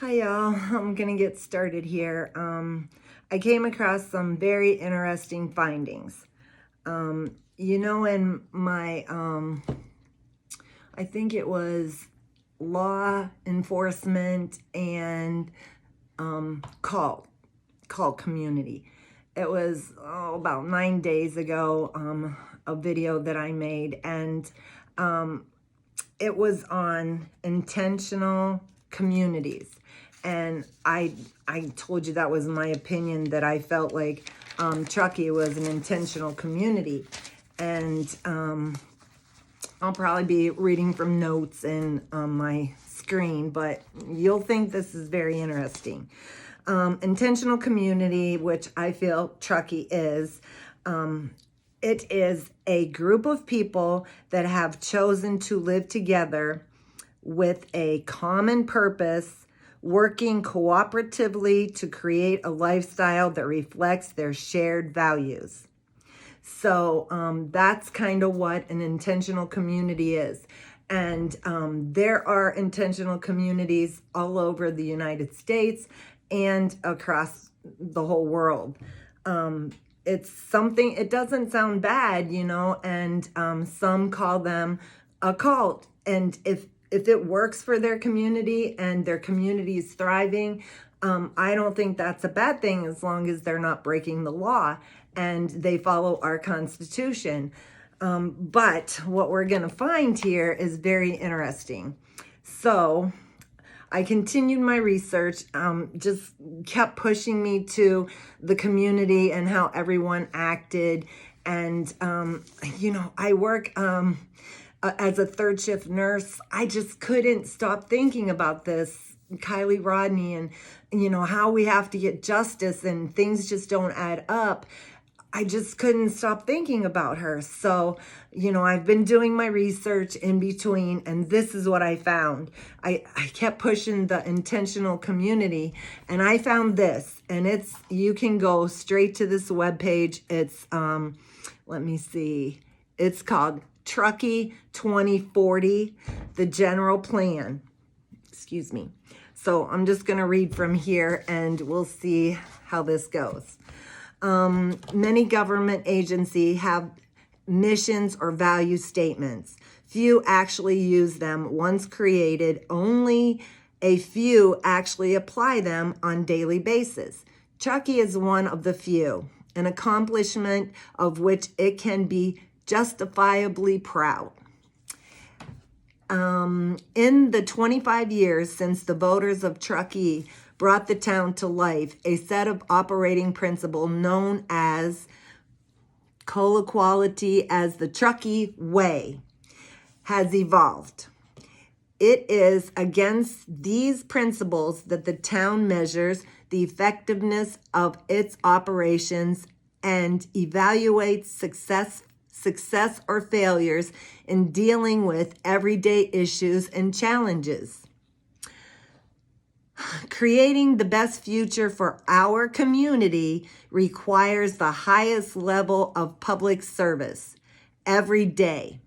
Hi y'all, I'm gonna get started here. I came across some very interesting findings. In my, I think it was law enforcement and call community. It was about 9 days ago, a video that I made, and it was on intentional communities. And I told you that was my opinion, that I felt like Truckee was an intentional community. And I'll probably be reading from notes and on my screen, but you'll think this is very interesting. Intentional community, which I feel Truckee is, it is a group of people that have chosen to live together with a common purpose, working cooperatively to create a lifestyle that reflects their shared values. So that's kind of what an intentional community is. And there are intentional communities all over the United States and across the whole world. It's something, it doesn't sound bad, and some call them a cult. And if it works for their community and their community is thriving, I don't think that's a bad thing, as long as they're not breaking the law and they follow our Constitution. But what we're going to find here is very interesting. So I continued my research, just kept pushing me to the community and how everyone acted. And, I work as a third shift nurse. I just couldn't stop thinking about this, Kylie Rodney, and, how we have to get justice and things just don't add up. I just couldn't stop thinking about her. So, I've been doing my research in between, and this is what I found. I kept pushing the intentional community, and I found this, and you can go straight to this webpage. It's, let me see. It's called Truckee 2040, the general plan. Excuse me. So I'm just going to read from here, and we'll see how this goes. Many government agencies have missions or value statements. Few actually use them once created. Only a few actually apply them on daily basis. Truckee is one of the few, an accomplishment of which it can be justifiably proud. In the 25 years since the voters of Truckee brought the town to life, a set of operating principles known as colloquially as the Truckee Way has evolved. It is against these principles that the town measures the effectiveness of its operations and evaluates success or failures in dealing with everyday issues and challenges. Creating the best future for our community requires the highest level of public service every day.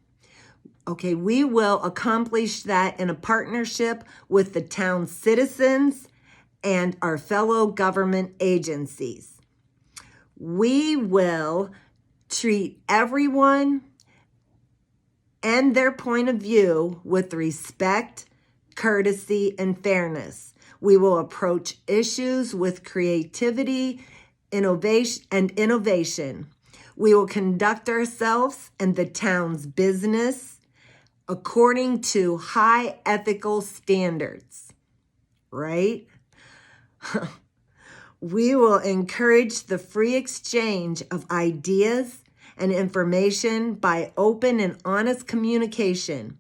Okay, we will accomplish that in a partnership with the town's citizens and our fellow government agencies. We will treat everyone and their point of view with respect, courtesy, and fairness. We will approach issues with creativity, innovation. We will conduct ourselves and the town's business according to high ethical standards, right? We will encourage the free exchange of ideas and information by open and honest communication.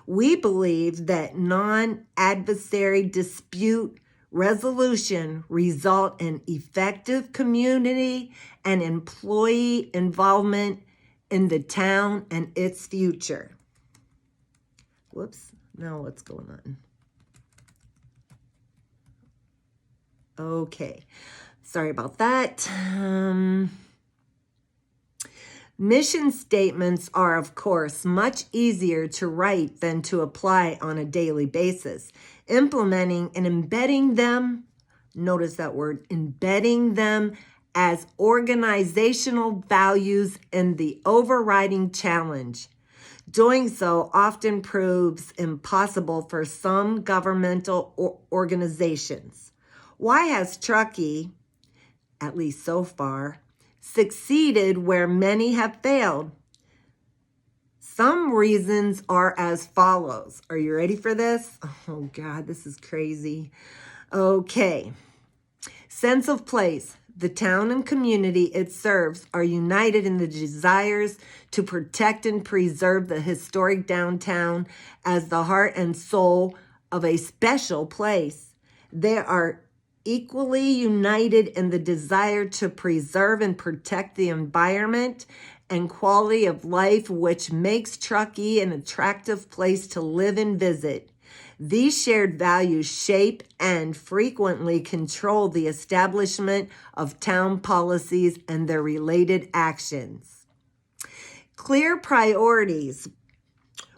We believe that non-adversary dispute resolution result in effective community and employee involvement in the town and its future. Whoops, now what's going on? Okay, sorry about that. Mission statements are, of course, much easier to write than to apply on a daily basis. implementing and embedding them, notice that word, embedding them as organizational values in the overriding challenge. Doing so often proves impossible for some governmental organizations. Why has Truckee, at least so far, succeeded where many have failed? Some reasons are as follows. Are you ready for this? Oh God, this is crazy. Okay. Sense of place. The town and community it serves are united in the desires to protect and preserve the historic downtown as the heart and soul of a special place. They are equally united in the desire to preserve and protect the environment and quality of life, which makes Truckee an attractive place to live and visit. These shared values shape and frequently control the establishment of town policies and their related actions. Clear priorities.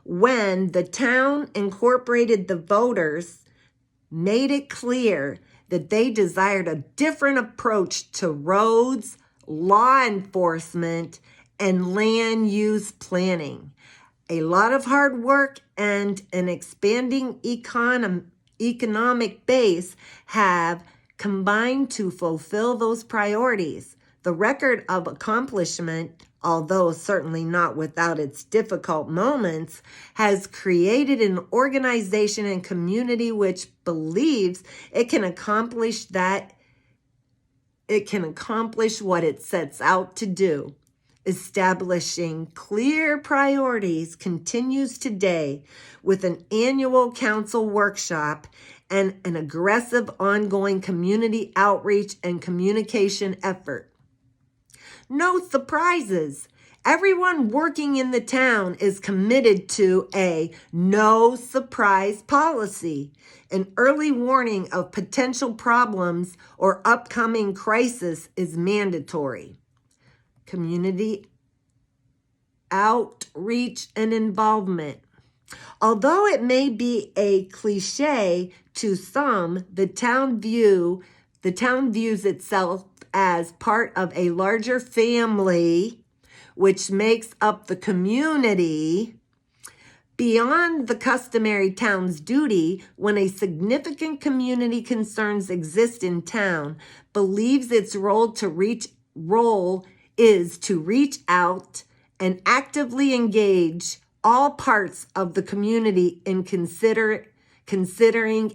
When the town incorporated, the voters made it clear that they desired a different approach to roads, law enforcement, and land use planning. A lot of hard work and an expanding economic base have combined to fulfill those priorities. The record of accomplishment, although certainly not without its difficult moments, has created an organization and community which believes it can accomplish what it sets out to do. Establishing clear priorities continues today with an annual council workshop and an aggressive ongoing community outreach and communication effort. No surprises. Everyone working in the town is committed to a no surprise policy. An early warning of potential problems or upcoming crisis is mandatory. Community outreach and involvement. Although it may be a cliche to some, the town views itself as part of a larger family, which makes up the community. Beyond the customary town's duty, when a significant community concerns exist in town, believes its role is to reach out and actively engage all parts of the community in considering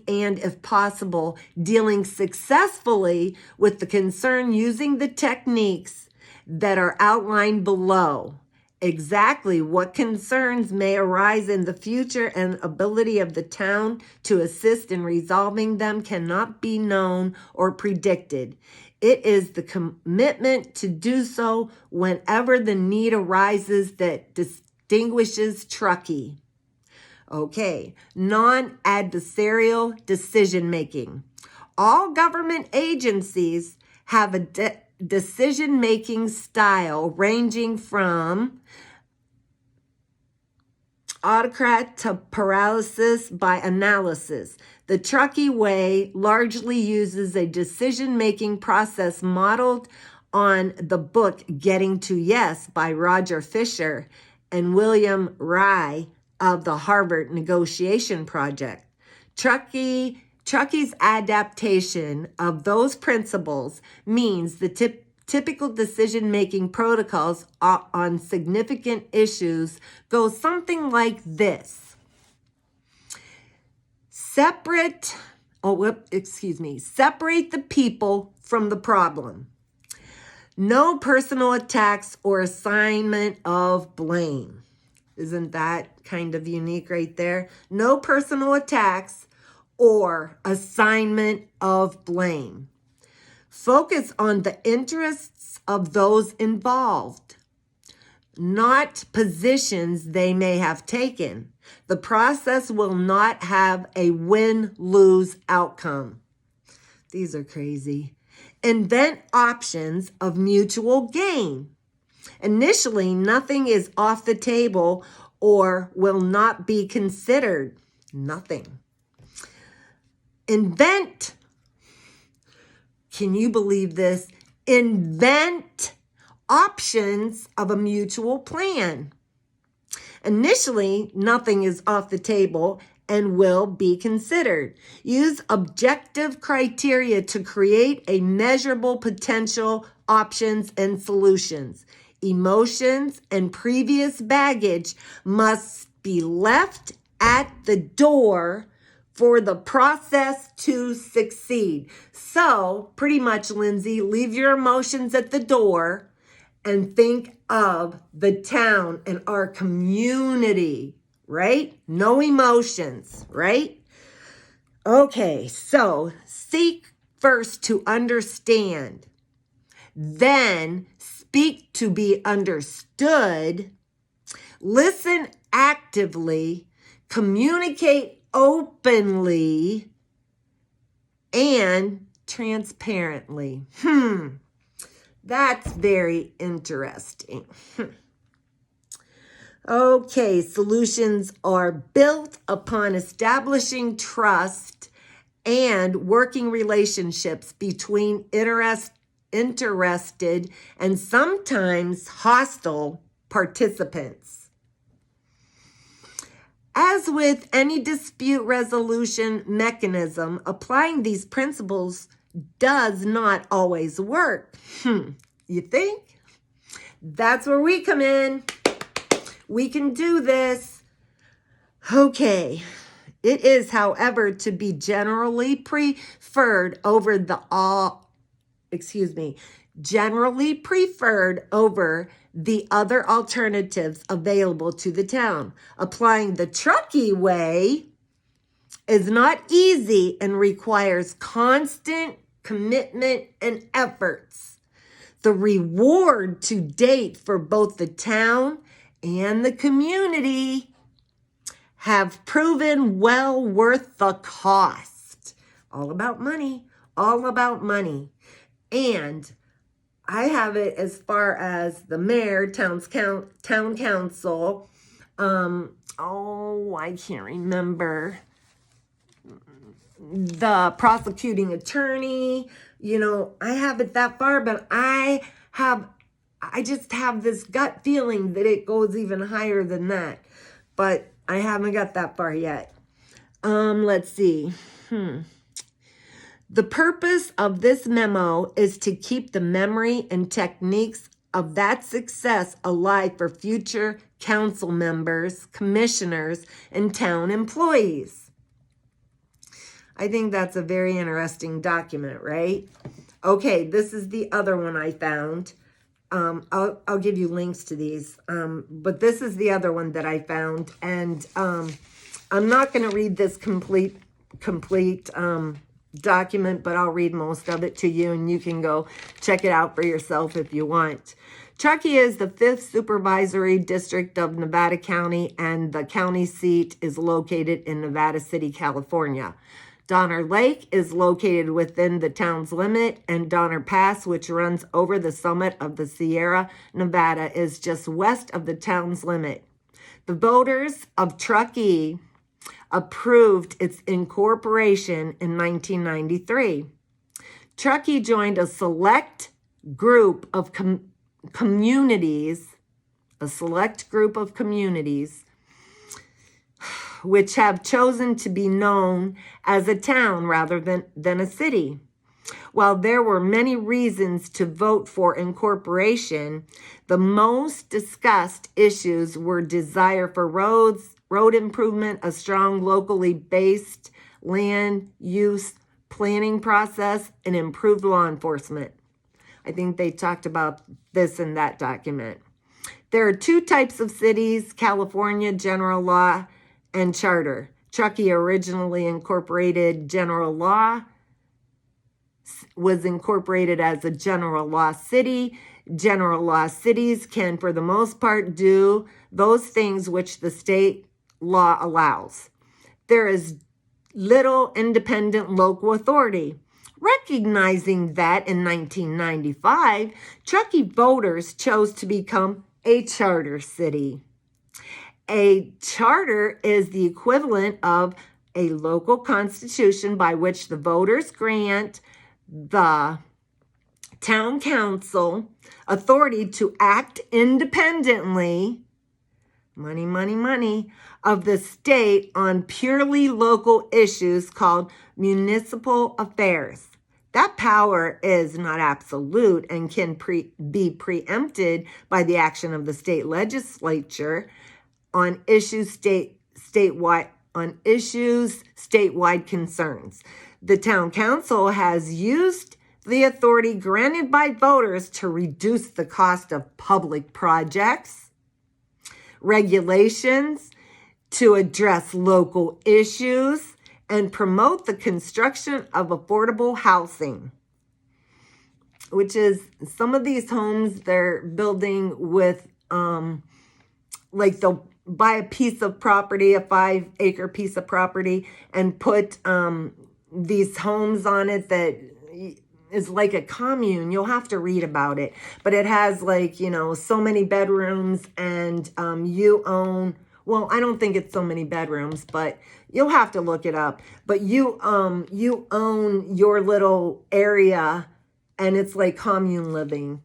and, if possible, dealing successfully with the concern using the techniques that are outlined below. Exactly what concerns may arise in the future and ability of the town to assist in resolving them cannot be known or predicted. It is the commitment to do so whenever the need arises that distinguishes Truckee. Okay, non-adversarial decision-making. All government agencies have a decision-making style ranging from autocrat to paralysis by analysis. The Truckee way largely uses a decision-making process modeled on the book Getting to Yes by Roger Fisher and William Rye of the Harvard Negotiation Project. Truckee's adaptation of those principles means the typical decision-making protocols on significant issues go something like this. Separate the people from the problem. No personal attacks or assignment of blame. Isn't that kind of unique right there? No personal attacks or assignment of blame. Focus on the interests of those involved, not positions they may have taken. The process will not have a win-lose outcome. These are crazy. Invent options of mutual gain. Initially, nothing is off the table or will not be considered. Nothing. Invent, can you believe this? Invent options of a mutual plan. Initially, nothing is off the table and will be considered. Use objective criteria to create a measurable potential options and solutions. Emotions and previous baggage must be left at the door for the process to succeed. So, pretty much, Lindsay, leave your emotions at the door and think of the town and our community, right? No emotions, right? Okay, so seek first to understand, then speak to be understood, listen actively, communicate openly, and transparently. That's very interesting. Okay, solutions are built upon establishing trust and working relationships between interested and sometimes hostile participants. As with any dispute resolution mechanism, applying these principles does not always work. You think? That's where we come in. We can do this. Okay. It is, however, to be generally preferred over generally preferred over the other alternatives available to the town. Applying the Truckee way is not easy and requires constant commitment and efforts. The reward to date for both the town and the community have proven well worth the cost. All about money, all about money. And I have it as far as the mayor, town council. I can't remember. The prosecuting attorney. I have it that far, but I just have this gut feeling that it goes even higher than that. But I haven't got that far yet. Let's see. The purpose of this memo is to keep the memory and techniques of that success alive for future council members, commissioners, and town employees. I think that's a very interesting document, right? Okay, this is the other one I found. I'll give you links to these, but this is the other one that I found, and I'm not going to read this complete document, but I'll read most of it to you, and you can go check it out for yourself if you want. Truckee is the 5th supervisory district of Nevada County, and the county seat is located in Nevada City, California. Donner Lake is located within the town's limit, and Donner Pass, which runs over the summit of the Sierra Nevada, is just west of the town's limit. The voters of Truckee approved its incorporation in 1993. Truckee joined a select group of communities, which have chosen to be known as a town rather than a city. While there were many reasons to vote for incorporation, the most discussed issues were desire for roads, road improvement, a strong locally based land use planning process, and improved law enforcement. I think they talked about this in that document. There are 2 types of cities: California general law and charter. Truckee originally incorporated general law, was incorporated as a general law city. General law cities can, for the most part, do those things which the state law allows. There is little independent local authority. Recognizing that in 1995, Truckee voters chose to become a charter city. A charter is the equivalent of a local constitution by which the voters grant the town council authority to act independently, money, of the state on purely local issues called municipal affairs. That power is not absolute and can be preempted by the action of the state legislature on issues statewide concerns. The town council has used the authority granted by voters to reduce the cost of public projects, regulations, to address local issues, and promote the construction of affordable housing, which is some of these homes they're building with, like they'll buy a piece of property, a 5-acre piece of property, and put these homes on it that is like a commune. You'll have to read about it, but it has like, you know, so many bedrooms, and you own, well, I don't think it's so many bedrooms, but you'll have to look it up. But you own your little area, and it's like commune living.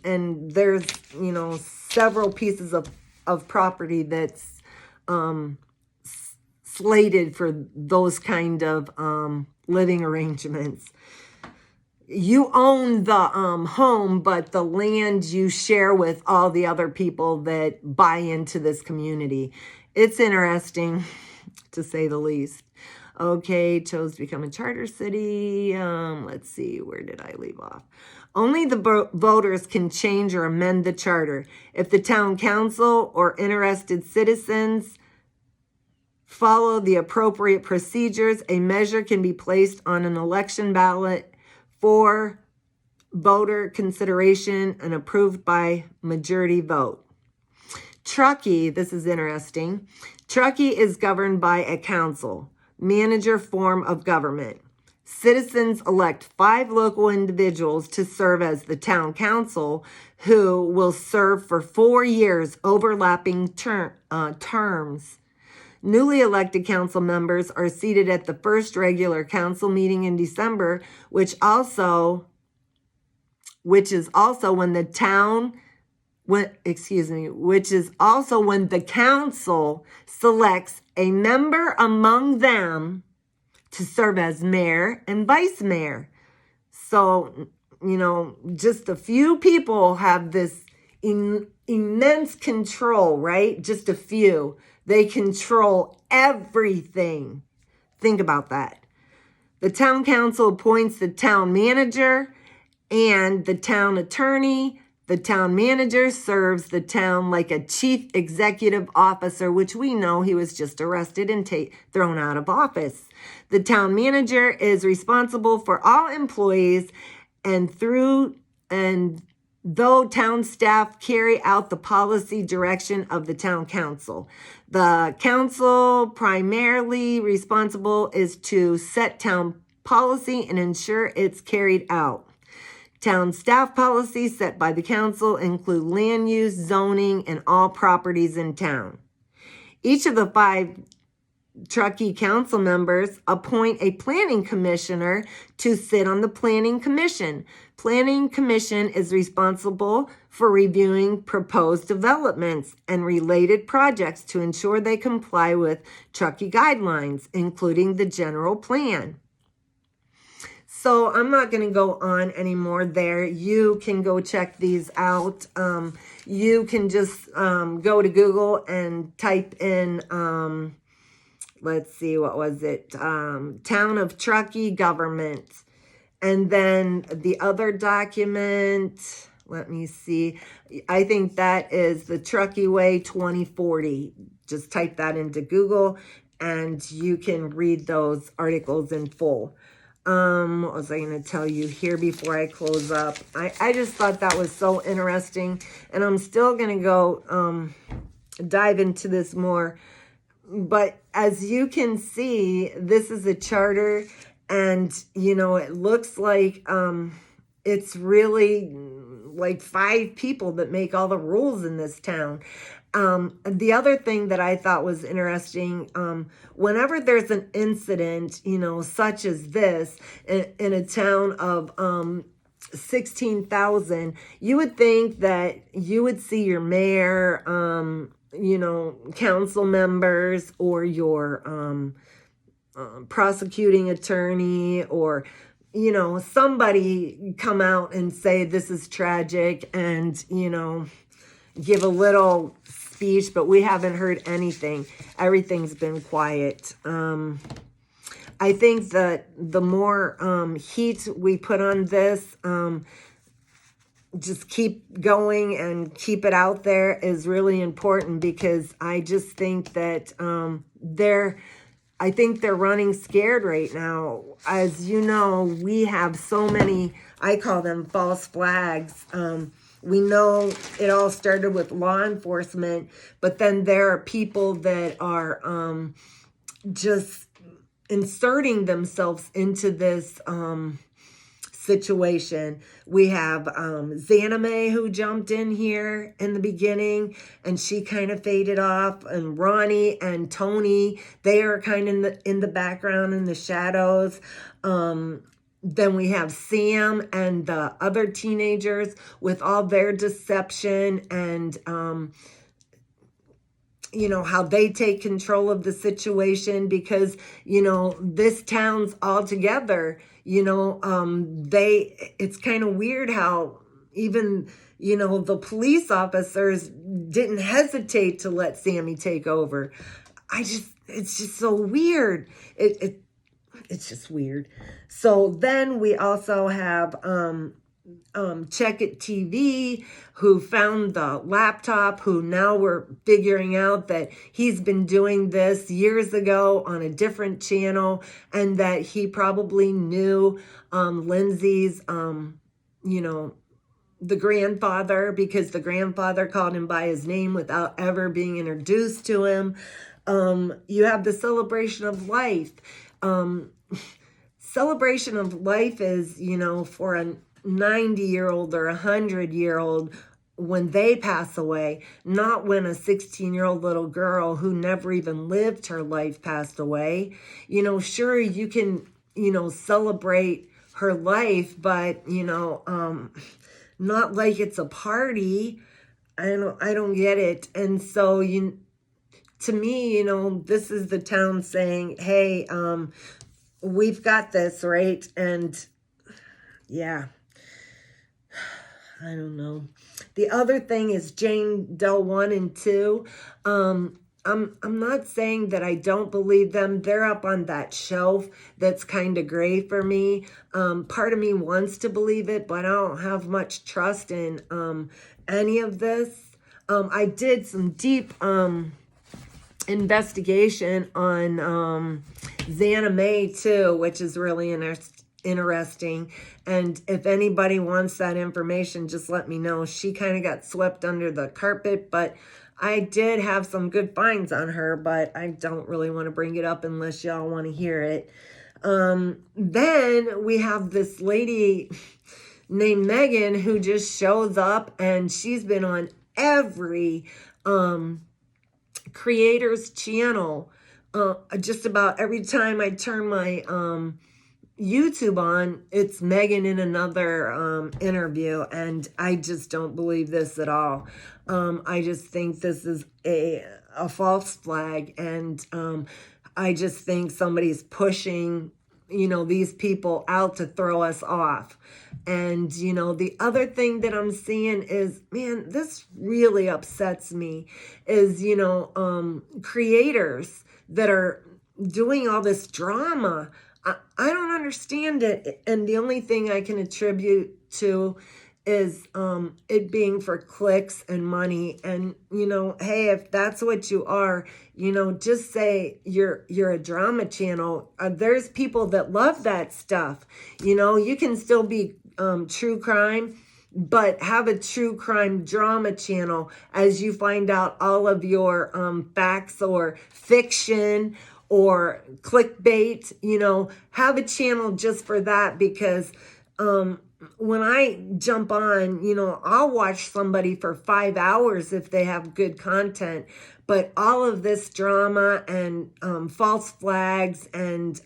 And there's, you know, several pieces of property that's slated for those kind of living arrangements. You own the home, but the land you share with all the other people that buy into this community. It's interesting, to say the least. Okay, chose to become a charter city. Let's see, where did I leave off? Only the voters can change or amend the charter. If the town council or interested citizens follow the appropriate procedures, a measure can be placed on an election ballot for voter consideration and approved by majority vote. Truckee, this is interesting. Truckee is governed by a council, manager form of government. Citizens elect 5 local individuals to serve as the town council, who will serve for 4 years, overlapping terms. Newly elected council members are seated at the first regular council meeting in December, which is also when the council selects a member among them to serve as mayor and vice mayor. So, you know, just a few people have this immense control, right? Just a few. They control everything. Think about that. The town council appoints the town manager and the town attorney. The town manager serves the town like a chief executive officer, which we know he was just arrested and thrown out of office. The town manager is responsible for all employees, and though town staff carry out the policy direction of the town council. The council primarily responsible is to set town policy and ensure it's carried out. Town staff policies set by the council include land use, zoning, and all properties in town. Each of the 5 Truckee council members appoint a planning commissioner to sit on the planning commission. Planning commission is responsible for reviewing proposed developments and related projects to ensure they comply with Truckee guidelines, including the general plan. So I'm not going to go on anymore there. You can go check these out. You can just go to Google and type in, let's see, what was it? Town of Truckee government. And then the other document, let me see. I think that is the Truckee Way 2040. Just type that into Google and you can read those articles in full. What was I going to tell you here before I close up? I just thought that was so interesting, and I'm still going to go dive into this more. But as you can see, this is a charter, and, you know, it looks like it's really like 5 people that make all the rules in this town. The other thing that I thought was interesting, whenever there's an incident, such as this in a town of 16,000, you would think that you would see your mayor, council members, or your prosecuting attorney, or somebody come out and say this is tragic, and give a little speech, but we haven't heard anything. Everything's been quiet. I think that the more heat we put on this, just keep going and keep it out there is really important, because I just think that I think they're running scared right now. As you know, we have so many, I call them false flags. We know it all started with law enforcement, but then there are people that are just inserting themselves into this situation. We have Zaname, who jumped in here in the beginning, and she kind of faded off, and Ronnie and Tony, they are kind of in the background, in the shadows. Then we have Sam and the other teenagers with all their deception and how they take control of the situation, because this town's all together. It's kind of weird how even the police officers didn't hesitate to let Sammy take over. It's just so weird. It's just weird. So then we also have Check It TV, who found the laptop, who now we're figuring out that he's been doing this years ago on a different channel, and that he probably knew Lindsay's, the grandfather, because the grandfather called him by his name without ever being introduced to him. You have the celebration of life. Celebration of life is, for a 90-year-old or 100-year-old when they pass away, not when a 16-year-old little girl who never even lived her life passed away. Sure, you can, celebrate her life, but, not like it's a party. I don't get it. And so, to me, this is the town saying, hey, we've got this, right? And yeah, I don't know. The other thing is Jane Doe 1 and 2. I'm not saying that I don't believe them. They're up on that shelf that's kind of gray for me. Part of me wants to believe it, but I don't have much trust in any of this. I did some deep investigation on Xana May too, which is really interesting. And if anybody wants that information, just let me know. She kind of got swept under the carpet, but I did have some good finds on her, but I don't really want to bring it up unless y'all want to hear it. Then we have this lady named Megan who just shows up, and she's been on every creator's channel. Just about every time I turn my YouTube on, it's Megan in another interview, and I just don't believe this at all. I just think this is a false flag, and I just think somebody's pushing these people out to throw us off. And the other thing that I'm seeing is, man, this really upsets me, is creators that are doing all this drama. I don't understand it, and the only thing I can attribute to is it being for clicks and money. And hey, if that's what you are, just say you're a drama channel. There's people that love that stuff. You can still be true crime, but have a true crime drama channel as you find out all of your facts or fiction or clickbait. Have a channel just for that, because when I jump on, I'll watch somebody for 5 hours if they have good content. But all of this drama and false flags and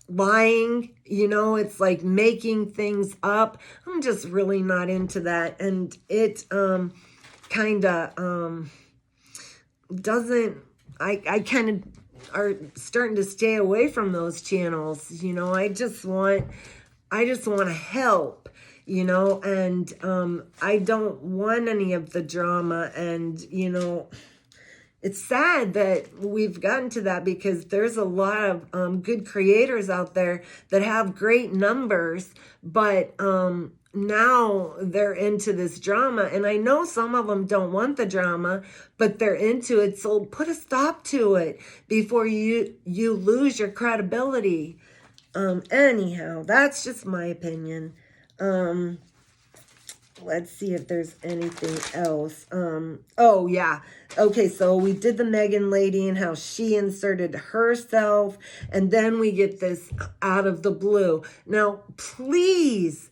lying, it's like making things up. I'm just really not into that. And it kind of doesn't, I kind of are starting to stay away from those channels. I just want to help, and I don't want any of the drama. And, it's sad that we've gotten to that, because there's a lot of good creators out there that have great numbers, but now they're into this drama. And I know some of them don't want the drama, but they're into it. So put a stop to it before you lose your credibility. Anyhow, that's just my opinion. Let's see if there's anything else. Oh yeah. Okay, so we did the Megan lady and how she inserted herself, and then we get this out of the blue. Now, please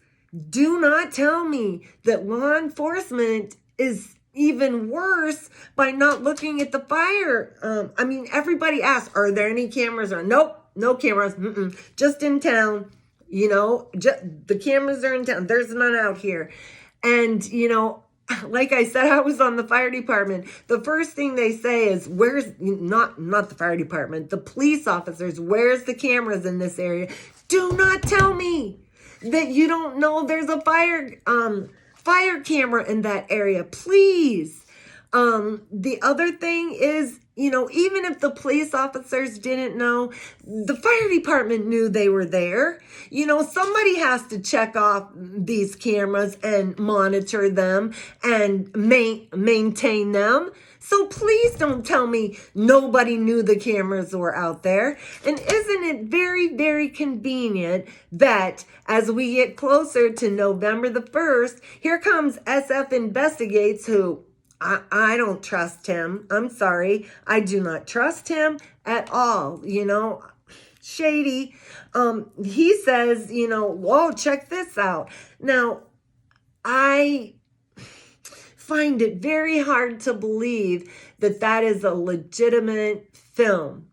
do not tell me that law enforcement is even worse by not looking at the fire. I mean, everybody asks, are there any cameras? Or nope, no cameras. Just in town. The cameras are in town. There's none out here. And, like I said, I was on the fire department. The first thing they say is, where's, not the fire department, the police officers, where's the cameras in this area? Do not tell me that you don't know there's a fire camera in that area, please. The other thing is, even if the police officers didn't know, the fire department knew they were there. Somebody has to check off these cameras and monitor them and maintain them. So please don't tell me nobody knew the cameras were out there. And isn't it very, very convenient that as we get closer to November the 1st, here comes SF Investigates, who I don't trust him. I'm sorry. I do not trust him at all. Shady. He says, whoa, check this out. Now, I find it very hard to believe that that is a legitimate film.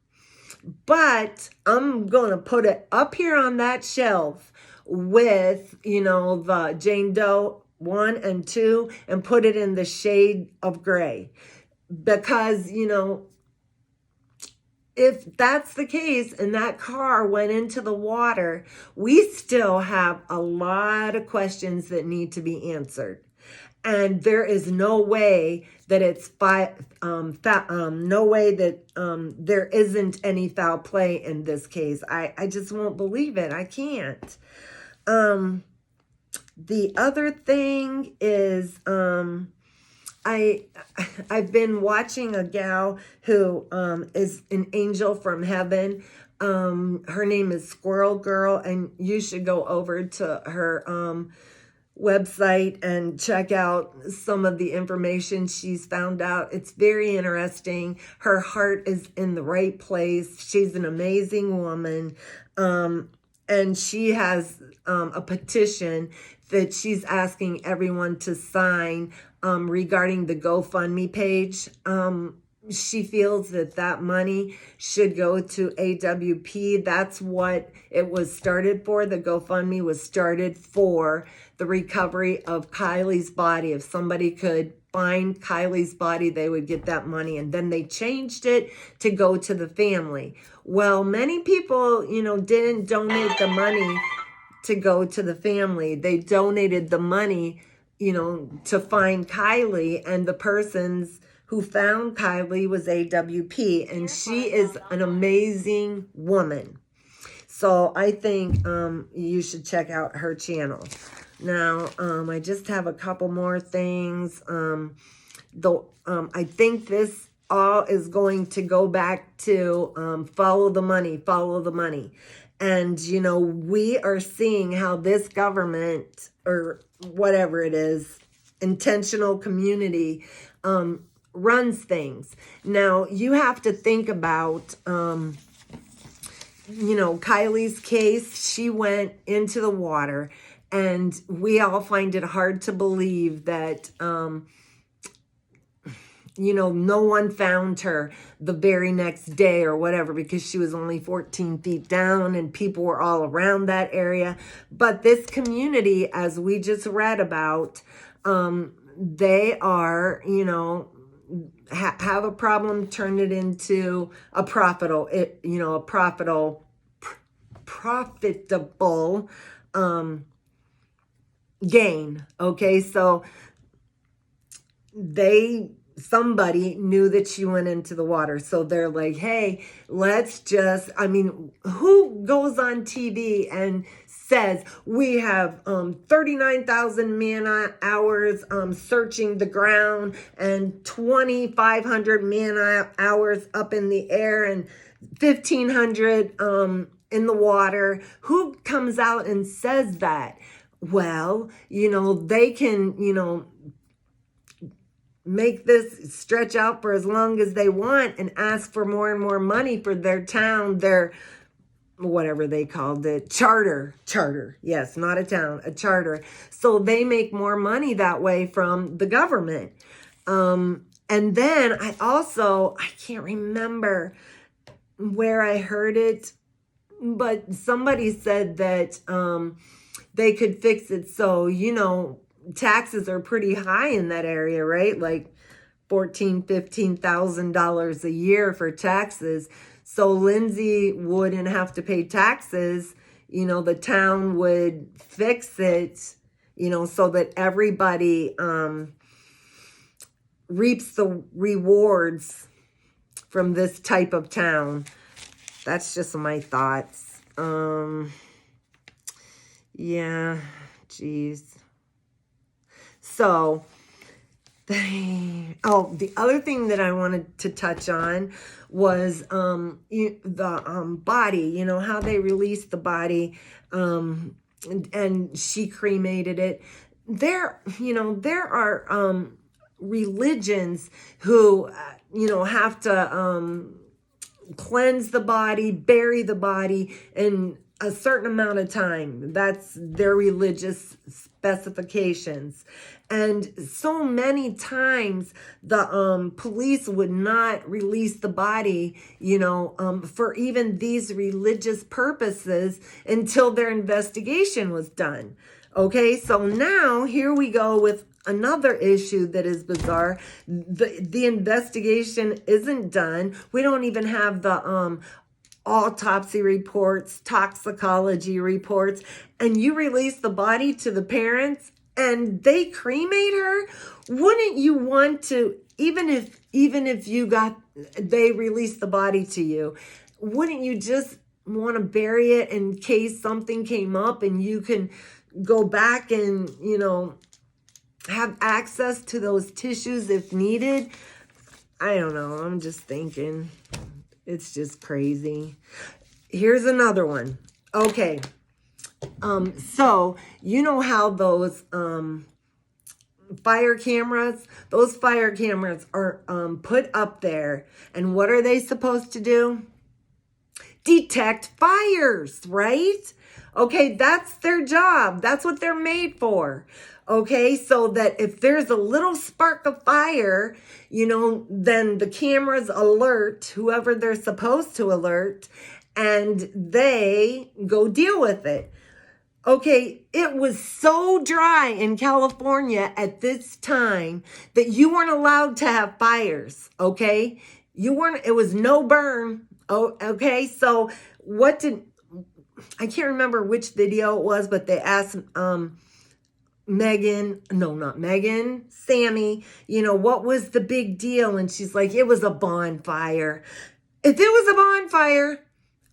But I'm going to put it up here on that shelf with, the Jane Doe 1 and 2, and put it in the shade of gray. Because, if that's the case and that car went into the water, we still have a lot of questions that need to be answered. And there is no way that it's no way that there isn't any foul play in this case. I just won't believe it. I can't. The other thing is, I've been watching a gal who is an angel from heaven. Her name is Squirrel Girl, and you should go over to her website and check out some of the information she's found out. It's very interesting. Her heart is in the right place. She's an amazing woman. And she has a petition that she's asking everyone to sign regarding the GoFundMe page. She feels that money should go to AWP. That's what it was started for. The GoFundMe was started for the recovery of Kylie's body. If somebody could find Kylie's body, they would get that money. And then they changed it to go to the family. Well, many people, didn't donate the money to go to the family. They donated the money, to find Kylie, and the persons who found Kylie was AWP, and she is an amazing woman. So I think you should check out her channel. Now, I just have a couple more things. I think this all is going to go back to follow the money, follow the money. And, we are seeing how this government, or whatever it is, intentional community, runs things. Now, you have to think about Kylie's case, she went into the water, and we all find it hard to believe that, no one found her the very next day or whatever, because she was only 14 feet down and people were all around that area. But this community, as we just read about, they are, have a problem, turn it into a profitable gain. Okay, so somebody knew that she went into the water, so they're like, hey, who goes on TV and says we have 39,000 man hours searching the ground and 2,500 man hours up in the air and 1,500 in the water? Who comes out and says that? Well, they can, make this stretch out for as long as they want and ask for more and more money for their town, their whatever they called it, charter. Yes, not a town, a charter. So they make more money that way from the government. And then I can't remember where I heard it, but somebody said that they could fix it so, taxes are pretty high in that area, right? Like $15,000 a year for taxes. So Lindsay wouldn't have to pay taxes. The town would fix it, so that everybody reaps the rewards from this type of town. That's just my thoughts. Yeah, geez. So, the other thing that I wanted to touch on was the body, how they released the body, and she cremated it. There are religions who, have to cleanse the body, bury the body in a certain amount of time. That's their religious specifications. And so many times the police would not release the body, for even these religious purposes until their investigation was done. Okay, so now here we go with another issue that is bizarre. The investigation isn't done. We don't even have the autopsy reports, toxicology reports, and you release the body to the parents and they cremate her. Wouldn't you want to, even if they released the body to you, wouldn't you just want to bury it in case something came up and you can go back and, have access to those tissues if needed? I don't know. I'm just thinking. It's just crazy. Here's another one. Okay. So you know how those fire cameras are put up there, and what are they supposed to do? Detect fires, right? Okay, that's their job. That's what they're made for. Okay, so that if there's a little spark of fire, then the cameras alert whoever they're supposed to alert, and they go deal with it. Okay, it was so dry in California at this time that you weren't allowed to have fires, okay? It was no burn. Oh, okay, so I can't remember which video it was, but they asked Sammy, what was the big deal? And she's like, it was a bonfire. If it was a bonfire,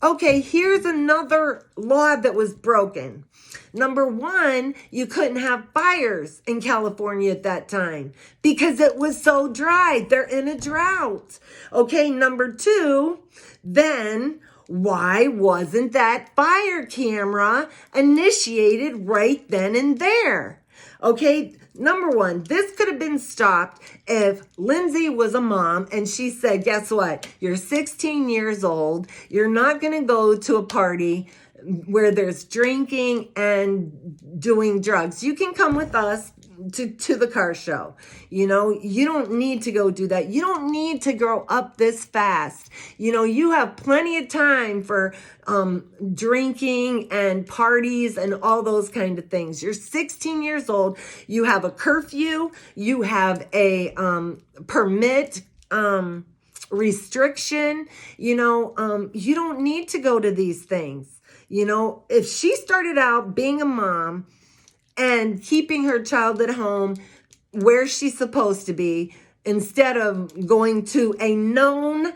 okay, here's another law that was broken. Number one, you couldn't have fires in California at that time because it was so dry. They're in a drought. Okay, number two, then why wasn't that fire camera initiated right then and there? Okay, number one, this could have been stopped if Lindsay was a mom and she said, guess what? You're 16 years old. You're not going to go to a party where there's drinking and doing drugs. You can come with us to the car show. You know, you don't need to go do that. You don't need to grow up this fast. You know, you have plenty of time for drinking and parties and all those kind of things. You're 16 years old. You have a curfew. You have a permit restriction. You know, you don't need to go to these things. You know, if she started out being a mom and keeping her child at home where she's supposed to be, instead of going to a known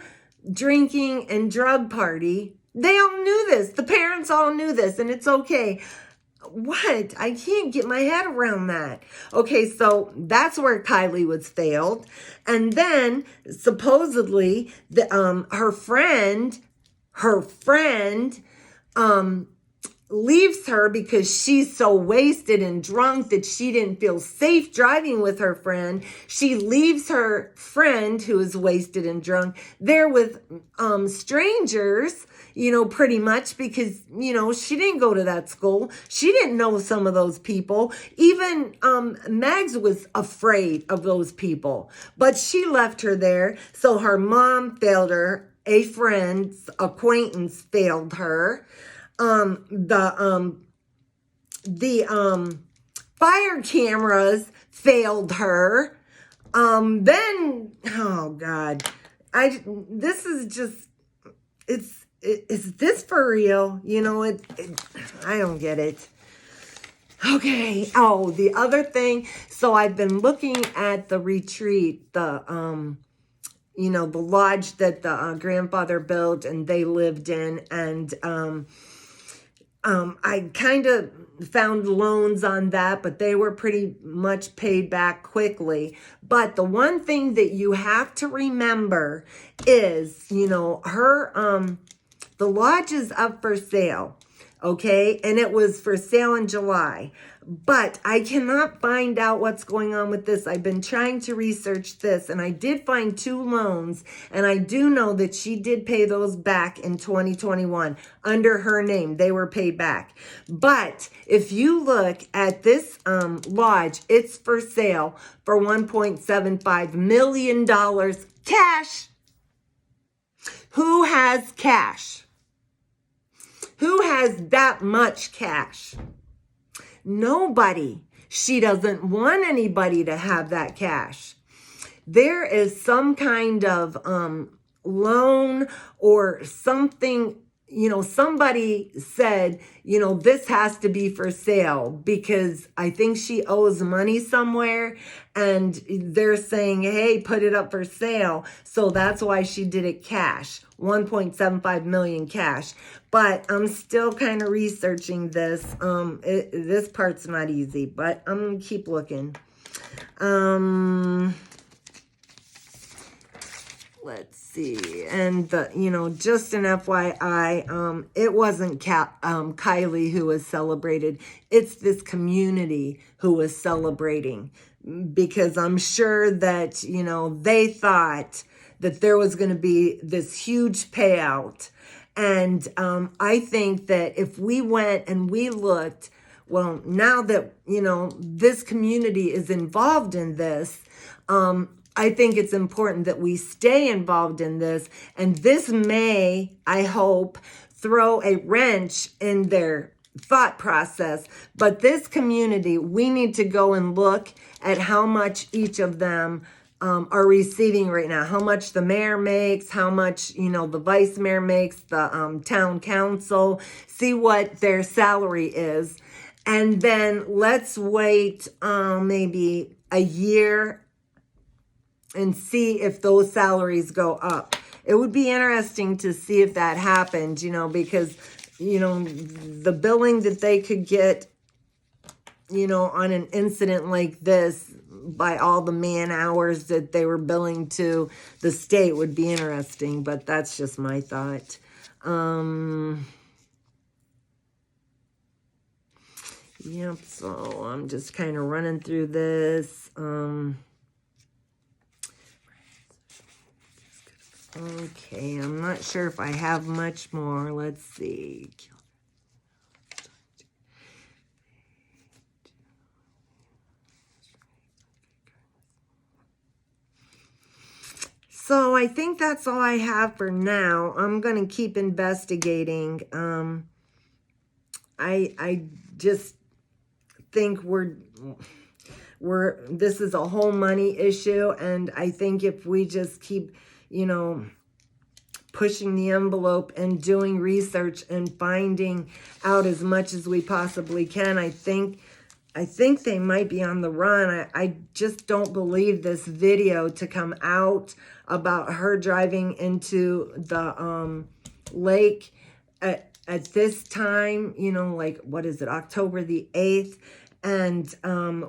drinking and drug party, they all knew this. The parents all knew this, and it's okay. What? I can't get my head around that. Okay, so that's where Kylie was failed. And then supposedly her friend leaves her because she's so wasted and drunk that she didn't feel safe driving with her friend. She leaves her friend, who is wasted and drunk, there with strangers, you know, pretty much, because, you know, she didn't go to that school. She didn't know some of those people. Even Mags was afraid of those people, but she left her there. So her mom failed her. A friend's acquaintance failed her. The fire cameras failed her. Then, oh God, this is just, is this for real? You know, I don't get it. Okay. Oh, the other thing. So I've been looking at the retreat, you know, the lodge that the grandfather built and they lived in, and I kind of found loans on that, but they were pretty much paid back quickly. But the one thing that you have to remember is, you know, the lodge is up for sale, okay? And it was for sale in July. But I cannot find out what's going on with this. I've been trying to research this, and I did find 2 loans, and I do know that she did pay those back in 2021 under her name. They were paid back. But if you look at this lodge, it's for sale for $1.75 million cash. Who has cash? Who has that much cash? Nobody. She doesn't want anybody to have that cash. There is some kind of loan or something, you know, somebody said, you know, this has to be for sale because I think she owes money somewhere and they're saying, hey, put it up for sale. So that's why she did it cash, 1.75 million cash. But I'm still kind of researching this. This part's not easy, but I'm going to keep looking. Let's see. And, you know, just an FYI, it wasn't Kylie who was celebrated. It's this community who was celebrating, because I'm sure that, you know, they thought that there was going to be this huge payout. And I think that if we went and we looked, well, now that, you know, this community is involved in this, I think it's important that we stay involved in this. And this may, I hope, throw a wrench in their thought process. But this community, we need to go and look at how much each of them are receiving right now, how much the mayor makes, how much, you know, the vice mayor makes, the town council, see what their salary is. And then let's wait maybe a year and see if those salaries go up. It would be interesting to see if that happened, you know, because, you know, the billing that they could get, you know, on an incident like this by all the man hours that they were billing to the state would be interesting, but that's just my thought. Yep, so I'm just kind of running through this. Okay, I'm not sure if I have much more. Let's see. So I think that's all I have for now. I'm going to keep investigating. I just think this is a whole money issue, and I think if we just keep, you know, pushing the envelope and doing research and finding out as much as we possibly can, I think they might be on the run. I just don't believe this video to come out about her driving into the lake at this time, you know, like, what is it, October the 8th? And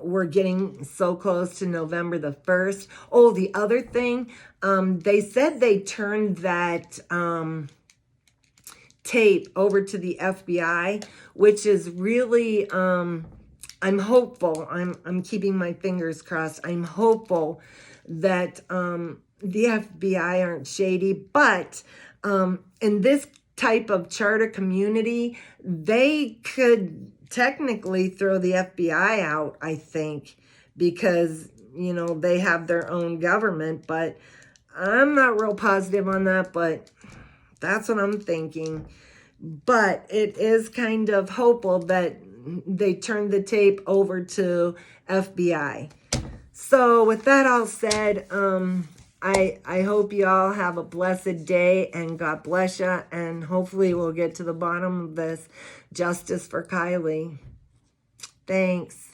we're getting so close to November the 1st. Oh, the other thing, they said they turned that tape over to the FBI, which is really, I'm hopeful. I'm keeping my fingers crossed. I'm hopeful that the FBI aren't shady, but in this type of charter community, they could technically throw the FBI out, I think, because, you know, they have their own government, but I'm not real positive on that, but that's what I'm thinking. But it is kind of hopeful that they turned the tape over to FBI. So with that all said, I hope you all have a blessed day, and God bless you, and hopefully we'll get to the bottom of this. Justice for Kylie. Thanks.